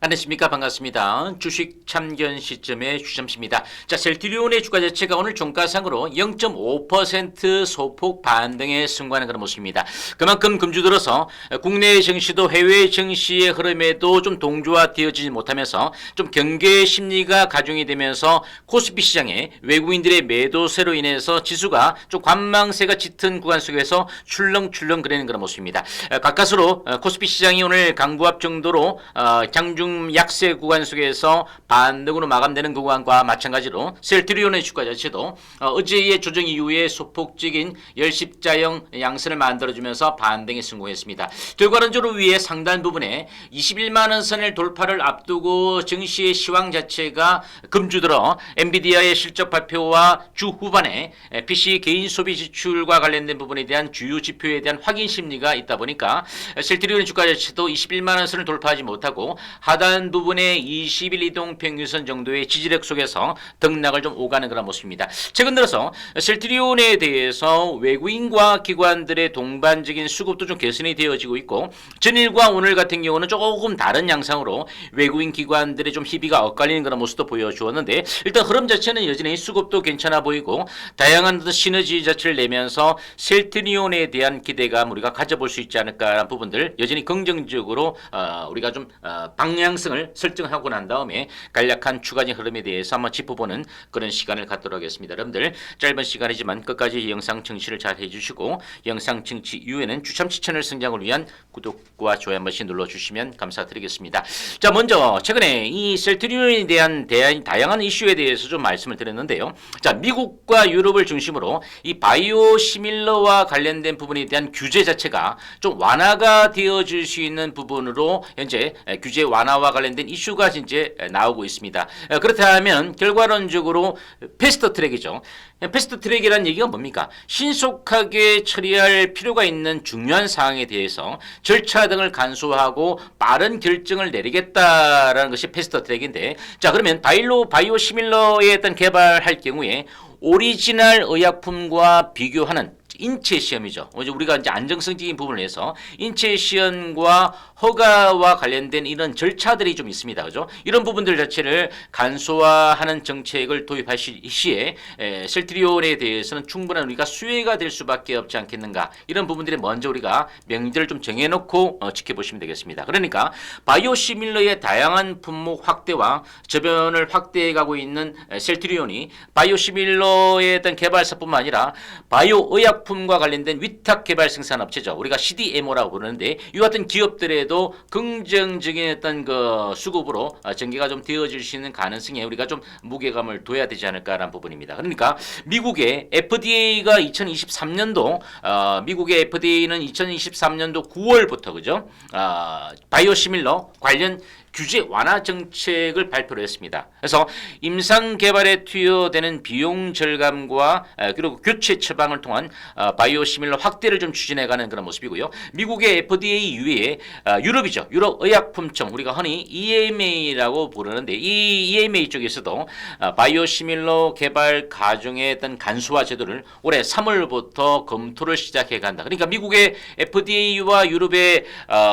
안녕하십니까. 반갑습니다. 주식 참견 시점의 주점입니다. 자, 셀트리온의 주가 자체가 오늘 종가상으로 0.5% 소폭 반등에 승부하는 그런 모습입니다. 그만큼 금주 들어서 국내 증시도 해외 증시의 흐름에도 좀 동조화되어지지 못하면서 좀 경계 심리가 가중이 되면서 코스피 시장에 외국인들의 매도세로 인해서 지수가 좀 관망세가 짙은 구간 속에서 출렁출렁 거리는 그런 모습입니다. 가까스로 코스피 시장이 오늘 강보합 정도로 장중 약세 구간 속에서 반등으로 마감되는 구간과 마찬가지로 셀트리온의 주가 자체도 어제의 조정 이후에 소폭적인 열십자형 양선을 만들어주면서 반등에 성공했습니다. 결과론적으로 위에 상단 부분에 21만원 선을 돌파를 앞두고 증시의 시황 자체가 금주 들어 엔비디아의 실적 발표와 주 후반에 PC 개인 소비 지출과 관련된 부분에 대한 주요 지표에 대한 확인 심리가 있다 보니까 셀트리온의 주가 자체도 21만원 선을 돌파하지 못하고 하단 부분의 20일 이동 평균선 정도의 지지력 속에서 등락을 좀 오가는 그런 모습입니다. 최근 들어서 셀트리온에 대해서 외국인과 기관들의 동반적인 수급도 좀 개선이 되어지고 있고 전일과 오늘 같은 경우는 조금 다른 양상으로 외국인 기관들의 좀 희비가 엇갈리는 그런 모습도 보여주었는데 일단 흐름 자체는 여전히 수급도 괜찮아 보이고 다양한 시너지 자체를 내면서 셀트리온에 대한 기대감 우리가 가져볼 수 있지 않을까라는 부분들 여전히 긍정적으로 우리가 좀 방향성을 설정하고 난 다음에 간략한 추가적인 흐름에 대해서 한번 짚어보는 그런 시간을 갖도록 하겠습니다. 여러분들 짧은 시간이지만 끝까지 영상 청취를 잘 해주시고 영상 청취 이후에는 주참치 채널 성장을 위한 구독과 좋아요 한 번씩 눌러주시면 감사드리겠습니다. 자, 먼저 최근에 이 셀트리온에 대한 다양한 이슈에 대해서 좀 말씀을 드렸는데요. 자, 미국과 유럽을 중심으로 이 바이오 시밀러와 관련된 부분에 대한 규제 자체가 좀 완화가 되어질 수 있는 부분으로 현재 규제 완화와 관련된 이슈가 이제 나오고 있습니다. 그렇다면 결과론적으로 패스트 트랙이죠. 패스트 트랙이라는 얘기가 뭡니까? 신속하게 처리할 필요가 있는 중요한 사항에 대해서 절차 등을 간소화하고 빠른 결정을 내리겠다라는 것이 패스트 트랙인데, 자, 그러면 바이오 시밀러에 어떤 개발할 경우에 오리지널 의약품과 비교하는 인체 시험이죠. 우리가 이제 안정성적인 부분을 해서 인체 시험과 허가와 관련된 이런 절차들이 좀 있습니다. 그죠? 이런 부분들 자체를 간소화하는 정책을 도입할 시에 셀트리온에 대해서는 충분한 우리가 수혜가 될 수밖에 없지 않겠는가. 이런 부분들이 먼저 우리가 명제를 좀 정해놓고 지켜보시면 되겠습니다. 그러니까 바이오 시밀러의 다양한 품목 확대와 저변을 확대해가고 있는 셀트리온이 바이오 시밀러에 어떤 개발사뿐만 아니라 바이오 의약품과 관련된 위탁 개발 생산 업체죠. 우리가 CDMO라고 부르는데 이 같은 기업들에도 긍정적인 어떤 그 수급으로 전개가 좀 되어질 수 있는 가능성에 우리가 좀 무게감을 둬야 되지 않을까라는 부분입니다. 그러니까 미국의 FDA가 2023년도 미국의 FDA는 2023년도 9월부터 그죠? 바이오시밀러 관련 규제 완화 정책을 발표를 했습니다. 그래서 임상 개발에 투여되는 비용 절감과 그리고 교체 처방을 통한 바이오시밀러 확대를 좀 추진해가는 그런 모습이고요. 미국의 FDA 이외에 유럽이죠. 유럽 의약품청 우리가 흔히 EMA라고 부르는데 이 EMA 쪽에서도 바이오시밀러 개발 과정의 어떤 간소화 제도를 올해 3월부터 검토를 시작해 간다. 그러니까 미국의 FDA와 유럽의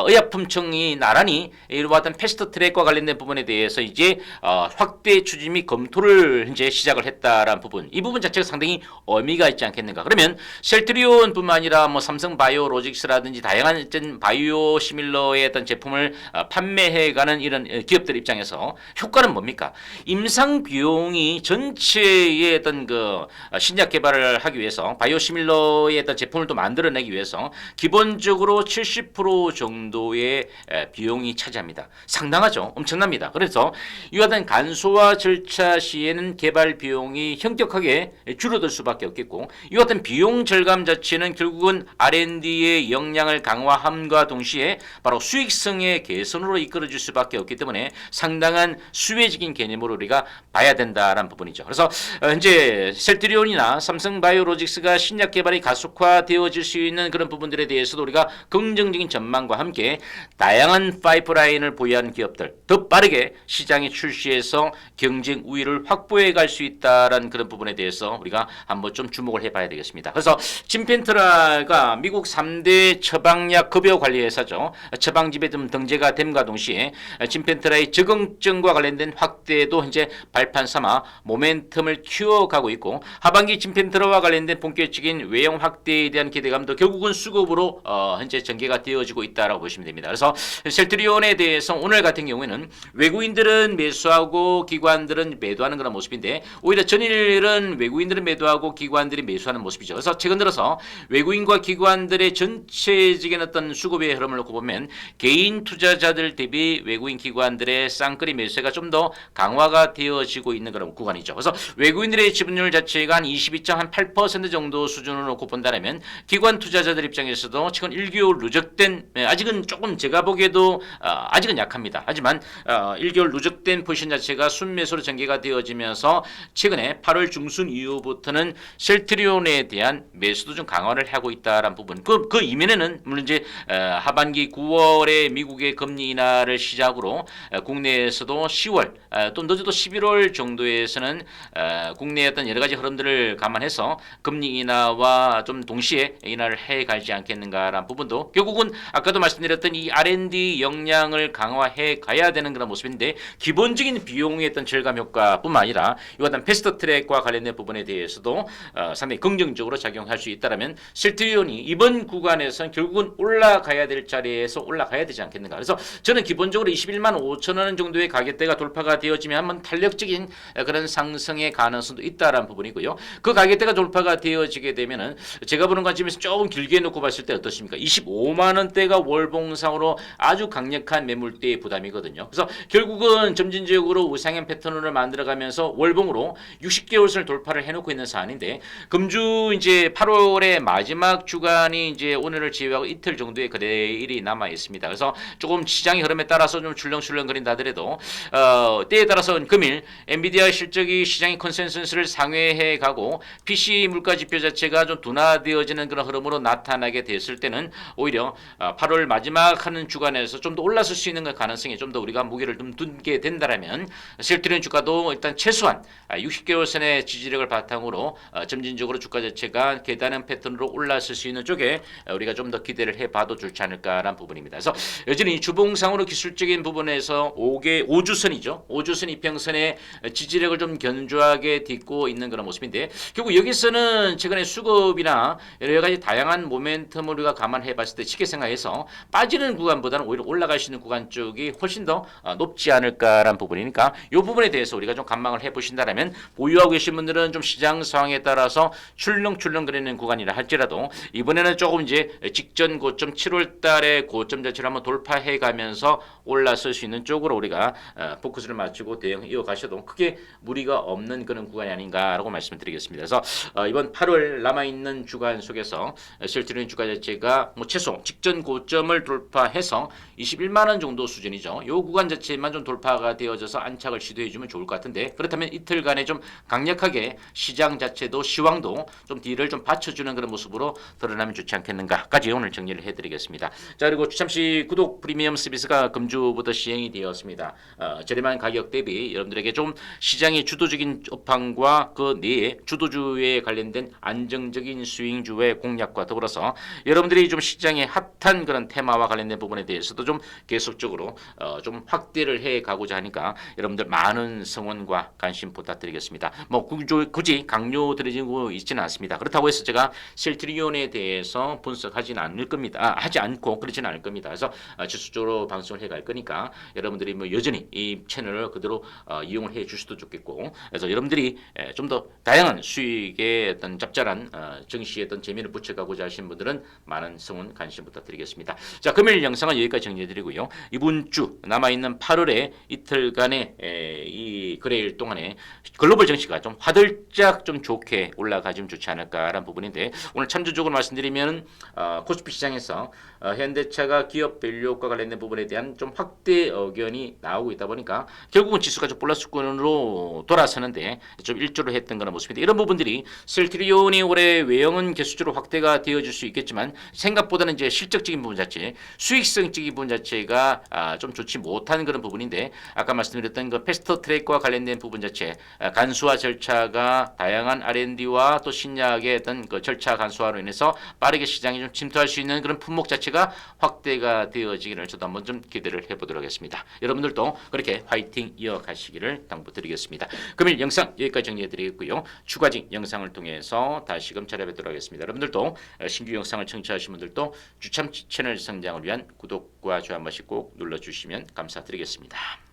의약품청이 나란히 이와 같은 패스트 트랙과 관련된 부분에 대해서 이제 확대 추진 및 검토를 현재 시작을 했다라는 부분, 이 부분 자체가 상당히 의미가 있지 않겠는가. 그러면 셀트리온뿐만 아니라 뭐 삼성 바이오로직스라든지 다양한 바이오 시밀러의 어떤 제품을 판매해가는 이런 기업들 입장에서 효과는 뭡니까? 임상 비용이 전체의 어떤 그 신약 개발을 하기 위해서 바이오 시밀러의 어떤 제품을 또 만들어내기 위해서 기본적으로 70% 정도의 비용이 차지합니다. 상당하죠. 엄청납니다. 그래서 이와 같은 간소화 절차 시에는 개발 비용이 현격하게 줄어들 수밖에 없겠고 이와 같은 비용 절감 자체는 결국은 R&D의 역량을 강화함과 동시에 바로 수익성의 개선으로 이끌어질 수밖에 없기 때문에 상당한 수혜적인 개념으로 우리가 봐야 된다라는 부분이죠. 그래서 현재 셀트리온이나 삼성바이오로직스가 신약 개발이 가속화되어질 수 있는 그런 부분들에 대해서도 우리가 긍정적인 전망과 함께 다양한 파이프라인을 보유하는 기업 기업들 더 빠르게 시장에 출시해서 경쟁 우위를 확보해 갈 수 있다라는 그런 부분에 대해서 우리가 한번 좀 주목을 해봐야 되겠습니다. 그래서 진펜트라가 미국 3대 처방약 급여 관리 회사죠. 처방집에 좀 등재가 됨과 동시에 진펜트라의 적응증과 관련된 확대도 현재 발판 삼아 모멘텀을 키워가고 있고 하반기 진펜트라와 관련된 본격적인 외형 확대에 대한 기대감도 결국은 수급으로 현재 전개가 되어지고 있다라고 보시면 됩니다. 그래서 셀트리온에 대해서 오늘 같은 경우에는 외국인들은 매수하고 기관들은 매도하는 그런 모습인데 오히려 전일은 외국인들은 매도하고 기관들이 매수하는 모습이죠. 그래서 최근 들어서 외국인과 기관들의 전체적인 어떤 수급의 흐름을 놓고 보면 개인 투자자들 대비 외국인 기관들의 쌍끌이 매수가 좀 더 강화가 되어지고 있는 그런 구간이죠. 그래서 외국인들의 지분율 자체가 한 22.8% 정도 수준으로 놓고 본다면 기관 투자자들 입장에서도 최근 1개월 누적된 아직은 조금 제가 보기에도 아직은 약합니다. 하지만 1개월 누적된 포지션 자체가 순매수로 전개가 되어지면서 최근에 8월 중순 이후부터는 셀트리온에 대한 매수도 좀 강화를 하고 있다라는 부분. 그 이면에는 물론 이제 하반기 9월에 미국의 금리 인하를 시작으로 국내에서도 10월 또 늦어도 11월 정도에서는 국내의 어떤 여러 가지 흐름들을 감안해서 금리 인하와 좀 동시에 인하를 해 가지 않겠는가라는 부분도 결국은 아까도 말씀드렸던 이 R&D 역량을 강화해 가야 되는 그런 모습인데 기본적인 비용의 어떤 절감 효과뿐만 아니라 이 어떤 패스트 트랙과 관련된 부분에 대해서도 상당히 긍정적으로 작용할 수 있다라면 셀트리온이 이번 구간에서는 결국은 올라가야 될 자리에서 올라가야 되지 않겠는가. 그래서 저는 기본적으로 21만 5천 원 정도의 가격대가 돌파가 되어지면 한번 탄력적인 그런 상승의 가능성도 있다라는 부분이고요. 그 가격대가 돌파가 되어지게 되면은 제가 보는 관점에서 조금 길게 놓고 봤을 때 어떻습니까? 25만 원대가 월봉상으로 아주 강력한 매물대의 부담이거든요. 그래서 결국은 점진적으로 우상향 패턴을 만들어가면서 월봉으로 60개월선을 돌파를 해놓고 있는 사안인데 금주 이제 8월의 마지막 주간이 이제 오늘을 제외하고 이틀 정도의 거래일이 남아 있습니다. 그래서 조금 시장의 흐름에 따라서 좀 출렁출렁거린다 하더라도 때에 따라서는 금일 엔비디아 실적이 시장의 컨센서스를 상회해 가고 PC 물가 지표 자체가 좀 둔화되어지는 그런 흐름으로 나타나게 됐을 때는 오히려 8월 마지막 하는 주간에서 좀 더 올라설 수 있는 가능성이 좀 더 우리가 무게를 좀 두게 된다라면 셀트리온 주가도 일단 최소한 60개월 선의 지지력을 바탕으로 점진적으로 주가 자체가 계단형 패턴으로 올라설 수 있는 쪽에 우리가 좀 더 기대를 해봐도 좋지 않을까라는 부분입니다. 그래서 여전히 주봉상으로 기술적인 부분에서 5주선이죠. 5주선 이평선의 지지력을 좀 견조하게 딛고 있는 그런 모습인데 결국 여기서는 최근에 수급이나 여러 가지 다양한 모멘텀을 우리가 감안해봤을 때 쉽게 생각해서 빠지는 구간보다는 오히려 올라갈 수 있는 구간 쪽이 훨씬 더 높지 않을까라는 부분이니까 이 부분에 대해서 우리가 좀 감망을 해보신다면 보유하고 계신 분들은 좀 시장 상황에 따라서 출렁출렁거리는 구간이라 할지라도 이번에는 조금 이제 직전 고점 7월 달에 고점 자체를 한번 돌파해 가면서 올라설 수 있는 쪽으로 우리가 포커스를 맞추고 대응 이어가셔도 크게 무리가 없는 그런 구간이 아닌가라고 말씀을 드리겠습니다. 그래서 이번 8월 남아있는 주간 속에서 셀트리온 주가 자체가 뭐 최소 직전 고점을 돌파해서 21만 원 정도 수준이죠. 이 구간 자체만 좀 돌파가 되어져서 안착을 시도해주면 좋을 것 같은데 그렇다면 이틀간에 좀 강력하게 시장 자체도 시황도 좀 뒤를 좀 받쳐주는 그런 모습으로 드러나면 좋지 않겠는가까지 오늘 정리를 해드리겠습니다. 자 그리고 추첨시 구독 프리미엄 서비스가 금주부터 시행이 되었습니다. 저렴한 가격 대비 여러분들에게 좀 시장의 주도적인 업황과 그 내에 주도주에 관련된 안정적인 스윙주의 공략과 더불어서 여러분들이 좀 시장의 핫한 그런 테마와 관련된 부분에 대해서도 좀 계속적으로 좀 확대를 해 가고자 하니까 여러분들 많은 성원과 관심 부탁드리겠습니다. 뭐 굳이 강요드리고 있지는 않습니다. 그렇다고 해서 제가 셀트리온에 대해서 분석하지는 않을 겁니다. 하지 않고 그렇지는 않을 겁니다. 그래서 지속적으로 방송을 해갈 거니까 여러분들이 뭐 여전히 이 채널을 그대로 이용을 해 주셔도 좋겠고 그래서 여러분들이 좀 더 다양한 수익의 어떤 잡잘한 정시의 어떤 재미를 붙여가고자 하시는 분들은 많은 성원 관심 부탁드리겠습니다. 자 금요일 영상은 여기까지 정리해드리고요. 이번 주 남아있는 8월에 이틀간의 이 거래일 동안에 글로벌 정시가 좀 화들짝 좀 좋게 올라가지면 좋지 않을까라는 부분인데 오늘 참조적으로 말씀드리면 코스피 시장에서 현대차가 기업 밸류과 관련된 부분에 대한 좀 좀 확대 의견이 나오고 있다 보니까 결국은 지수가 좀 플러스권으로 돌아서는데 좀 일조를 했던 그런 모습인데 이런 부분들이 셀트리온이 올해 외형은 개수적으로 확대가 되어질 수 있겠지만 생각보다는 이제 실적적인 부분 자체, 수익성적인 부분 자체가 좀 좋지 못한 그런 부분인데 아까 말씀드렸던 그 패스트 트랙과 관련된 부분 자체, 간수화 절차가 다양한 R&D와 또 신약의 어떤 그 절차 간수화로 인해서 빠르게 시장에 좀 침투할 수 있는 그런 품목 자체가 확대가 되어지기를 저도 한번 좀 기대를 해보도록 하겠습니다. 여러분들도 그렇게 화이팅 이어가시기를 당부드리겠습니다. 금일 영상 여기까지 정리해드리겠고요. 추가적인 영상을 통해서 다시금 찾아뵙도록 하겠습니다. 여러분들도 신규 영상을 청취하신 분들도 주참 채널 성장을 위한 구독과 좋아요 한 번씩 꼭 눌러주시면 감사드리겠습니다.